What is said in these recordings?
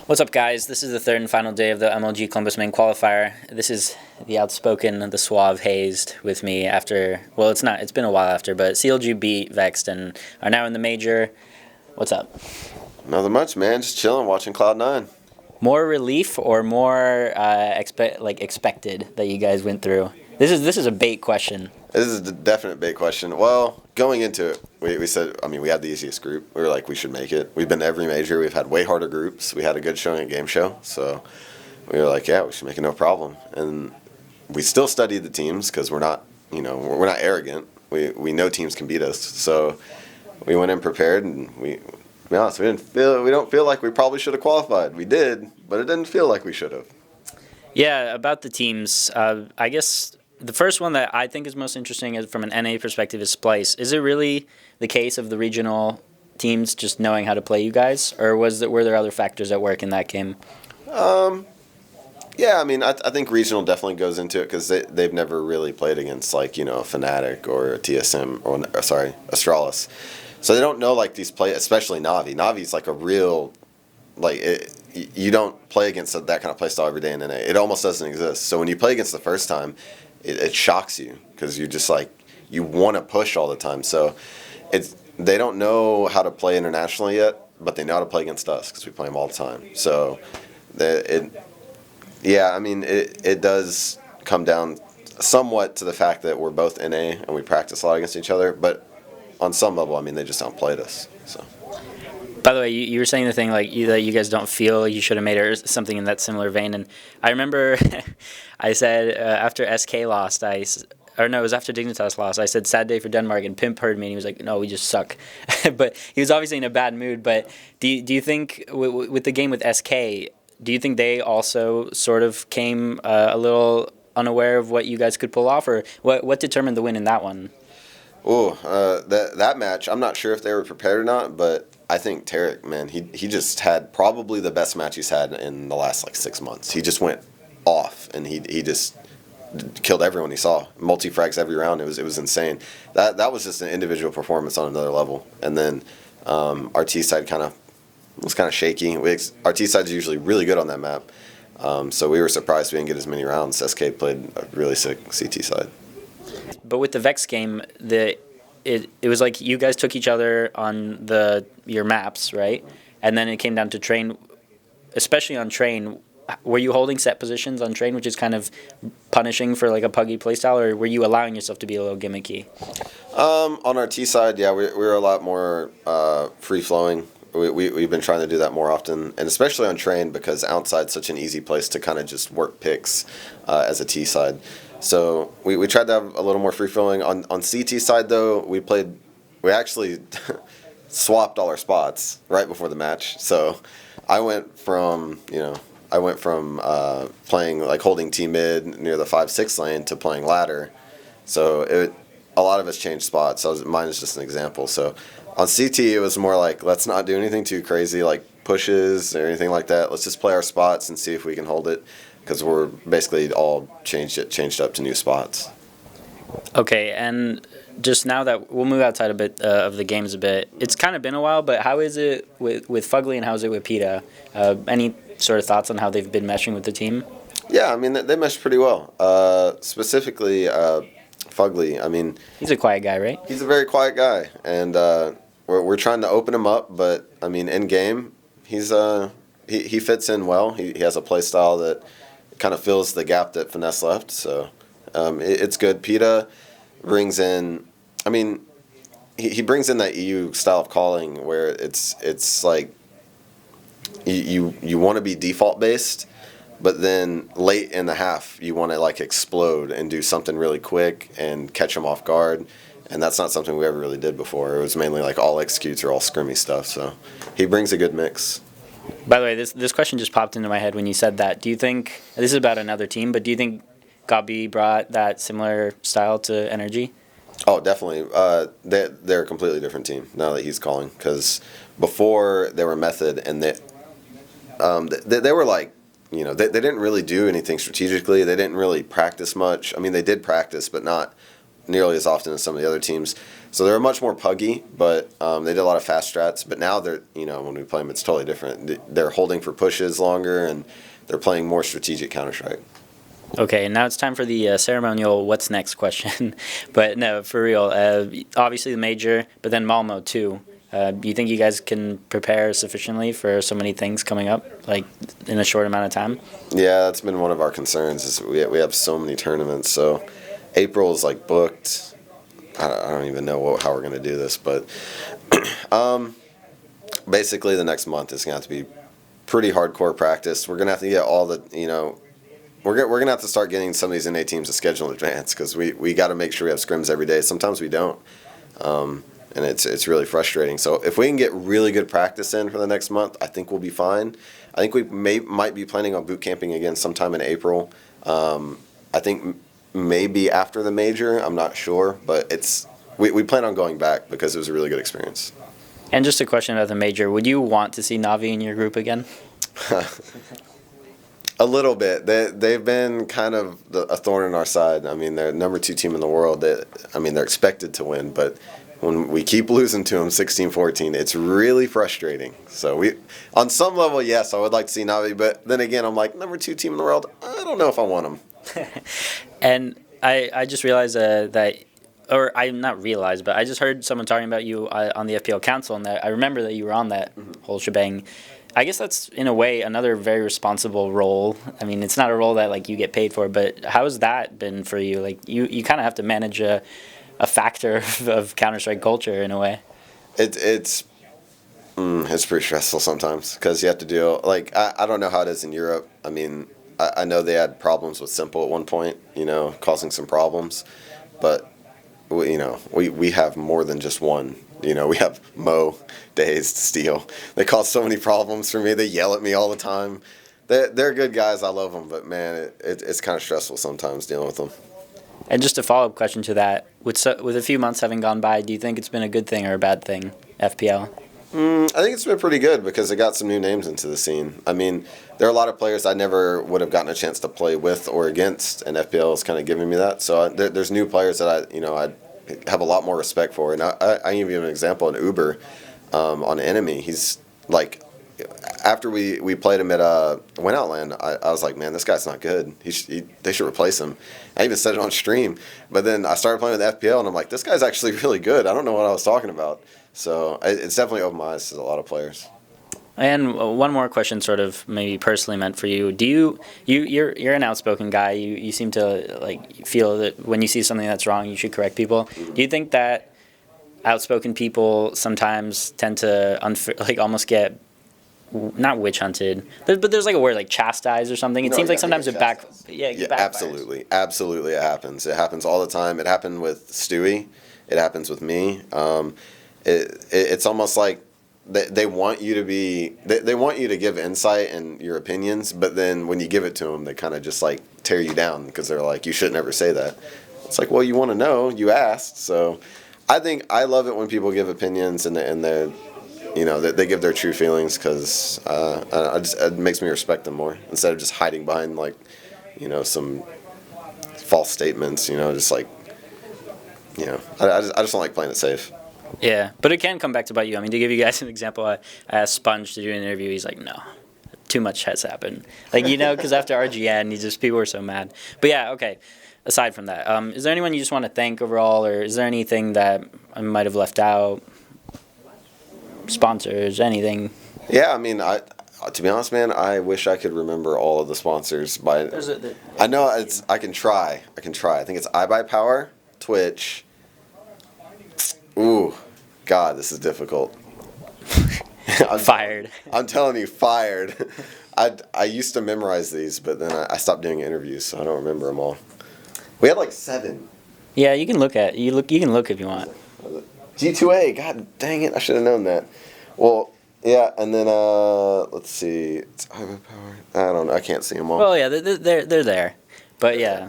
What's up, guys? This is the third and final day of the MLG Columbus Main Qualifier. This is the outspoken, the suave hazed with me after, well, it's been a while after, but CLG beat Vexed and are now in the major. What's up? Nothing much, man. Just chilling, watching Cloud9. More relief or more expected that you guys went through? This is a bait question. This is a definite big question. Well, going into it, we said, we had the easiest group. We were like, we should make it. We've been to every major. We've had way harder groups. We had a good showing at Game Show. So we were like, yeah, we should make it no problem. And we still studied the teams because we're not arrogant. We know teams can beat us. So we went in prepared, and to be honest, we don't feel like we probably should have qualified. We did, but it didn't feel like we should have. Yeah, about the teams, I guess the first one that I think is most interesting is from an NA perspective is Splice. Is it really the case of the regional teams just knowing how to play you guys, or were there other factors at work in that game? Yeah, I think regional definitely goes into it because they've never really played against a Fnatic or a TSM or Astralis, so they don't know these play, especially Navi. Navi's a real you don't play against that kind of play style every day in NA. It almost doesn't exist. So when you play against the first time, it shocks you because you're just you want to push all the time. So they don't know how to play internationally yet, but they know how to play against us because we play them all the time. So it does come down somewhat to the fact that we're both NA and we practice a lot against each other, but on some level, they just outplayed us. So. By the way, you were saying the thing that you guys don't feel you should have made it, or something in that similar vein. And I remember I said after SK lost, it was after Dignitas lost, I said sad day for Denmark, and Pimp heard me and he was like, no, we just suck. But he was obviously in a bad mood. But do you think with the game with SK, do you think they also sort of came a little unaware of what you guys could pull off, or what determined the win in that one? That match, I'm not sure if they were prepared or not, but I think Tarek, man, he just had probably the best match he's had in the last 6 months. He just went off, and he just killed everyone he saw. Multi-frags every round. It was insane. That was just an individual performance on another level. And then our T side was kind of shaky. Our T side's usually really good on that map, so we were surprised we didn't get as many rounds. SK played a really sick CT side. But with the Vex game, it was like you guys took each other on your maps, right? And then it came down to train, especially on train. Were you holding set positions on train, which is kind of punishing for a puggy playstyle, or were you allowing yourself to be a little gimmicky? On our T side, yeah, we're a lot more free-flowing. We've been trying to do that more often, and especially on train because outside's such an easy place to kind of just work picks as a T side. So we tried to have a little more free-flowing. On CT side, though, we actually swapped all our spots right before the match. So I went from playing holding T mid near the 5-6 lane to playing ladder. So a lot of us changed spots. Mine is just an example. So on CT, it was more let's not do anything too crazy, pushes or anything like that. Let's just play our spots and see if we can hold it, because we're basically all changed up to new spots. Okay, and just now that we'll move outside a bit of the games a bit, it's kind of been a while, but how is it with Fugly and how is it with PETA? Any sort of thoughts on how they've been meshing with the team? Yeah, they mesh pretty well. Specifically, Fugly, he's a quiet guy, right? He's a very quiet guy, and we're trying to open him up, but in game, he fits in well. He has a play style that kind of fills the gap that Finesse left, so it's good. PETA brings in, he brings in that EU style of calling where it's you want to be default based, but then late in the half you want to explode and do something really quick and catch them off guard, and that's not something we ever really did before. It was mainly all executes or all scrimmy stuff, so he brings a good mix. By the way, this question just popped into my head when you said that. Do you think, this is about another team, but do you think Cobb brought that similar style to Energy? Oh, definitely. They're a completely different team now that he's calling, because before they were Method, and they were they didn't really do anything strategically. They didn't really practice much. They did practice, but not nearly as often as some of the other teams. So they're much more puggy, but they did a lot of fast strats. But now they're, when we play them, it's totally different. They're holding for pushes longer, and they're playing more strategic Counter-Strike. Okay, now it's time for the ceremonial what's next question. But no, for real, obviously the major, but then Malmo too. Do you think you guys can prepare sufficiently for so many things coming up, like in a short amount of time? Yeah, that's been one of our concerns. Is we have so many tournaments. So April is like booked. I don't even know how we're gonna do this, but basically the next month is gonna have to be pretty hardcore practice. We're gonna have to get all the We're going to have to start getting some of these NA teams to schedule in advance because we got to make sure we have scrims every day. Sometimes we don't, and it's really frustrating. So if we can get really good practice in for the next month, I think we'll be fine. I think we might be planning on boot camping again sometime in April. I think maybe after the major. I'm not sure, but we plan on going back because it was a really good experience. And just a question about the major: would you want to see Navi in your group again? A little bit. They've been kind of a thorn in our side. I mean, they're number 2 team in the world. They're expected to win, but when we keep losing to them 16-14, it's really frustrating. So on some level, yes, I would like to see Navi, but then again, I'm like, number 2 team in the world, I don't know if I want them. And I just realized that, or I not realized, but I just heard someone talking about you on the FPL council, and that I remember that you were on that whole shebang. I guess that's, in a way, another very responsible role. I mean, it's not a role that, like, you get paid for, but how has that been for you? Like, you kind of have to manage a factor of Counter-Strike culture, in a way. It's pretty stressful sometimes because you have to deal, like, I don't know how it is in Europe. I mean, I know they had problems with Simple at one point, causing some problems, but, we have more than just one. We have Mo, Dazed, Steel. They cause so many problems for me. They yell at me all the time. They're good guys. I love them. But, man, it's kind of stressful sometimes dealing with them. And just a follow-up question to that, with a few months having gone by, do you think it's been a good thing or a bad thing, FPL? I think it's been pretty good because it got some new names into the scene. I mean, there are a lot of players I never would have gotten a chance to play with or against, and FPL is kind of giving me that. So there's new players that I have a lot more respect for. And I give you an example in Uber on Enemy. He's like, after we played him at Went Outland, I was like, man, this guy's not good. They should replace him. I even said it on stream. But then I started playing with FPL, and I'm like, this guy's actually really good. I don't know what I was talking about. So it's definitely opened my eyes to a lot of players. And one more question, sort of maybe personally meant for you. You're an outspoken guy. You seem to like feel that when you see something that's wrong, you should correct people. Do you think that outspoken people sometimes tend to almost get not witch hunted, but there's like a word like chastised or something? It seems like sometimes it backfires. Yeah, absolutely, it happens. It happens all the time. It happened with Stewie. It happens with me. It's almost like they want you to be they want you to give insight and your opinions, but then when you give it to them, they kind of just like tear you down because they're like, you should never say that. It's like, well, you want to know, you asked. So I think I love it when people give opinions and they're they give their true feelings because it makes me respect them more instead of just hiding behind like some false statements. Just like I just don't like playing it safe. Yeah, but it can come back to bite you. I mean, to give you guys an example, I asked Sponge to do an interview. He's like, no, too much has happened. Like, because after RGN, people were so mad. But yeah, okay, aside from that, is there anyone you just want to thank overall, or is there anything that I might have left out? Sponsors, anything? Yeah, I mean, to be honest, man, I wish I could remember all of the sponsors. I know I can try. I think it's iBuyPower, Twitch. Ooh, God, this is difficult. Fired. I'm telling you, fired. I used to memorize these, but then I stopped doing interviews, so I don't remember them all. We had like 7. Yeah, you can look you can look if you want. G2A, God dang it, I should have known that. Well, yeah, and then let's see, it's iBuyPower. I don't know, I can't see them all. Well, yeah, they're there, but yeah,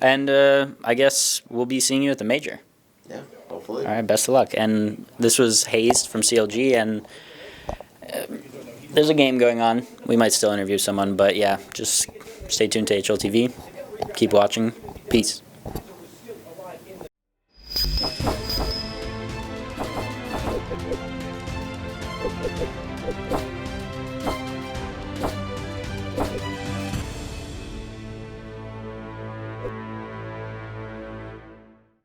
and I guess we'll be seeing you at the major. Yeah, hopefully. All right, best of luck. And this was Hazed from CLG, and there's a game going on. We might still interview someone, but yeah, just stay tuned to HLTV. Keep watching. Peace. Bye.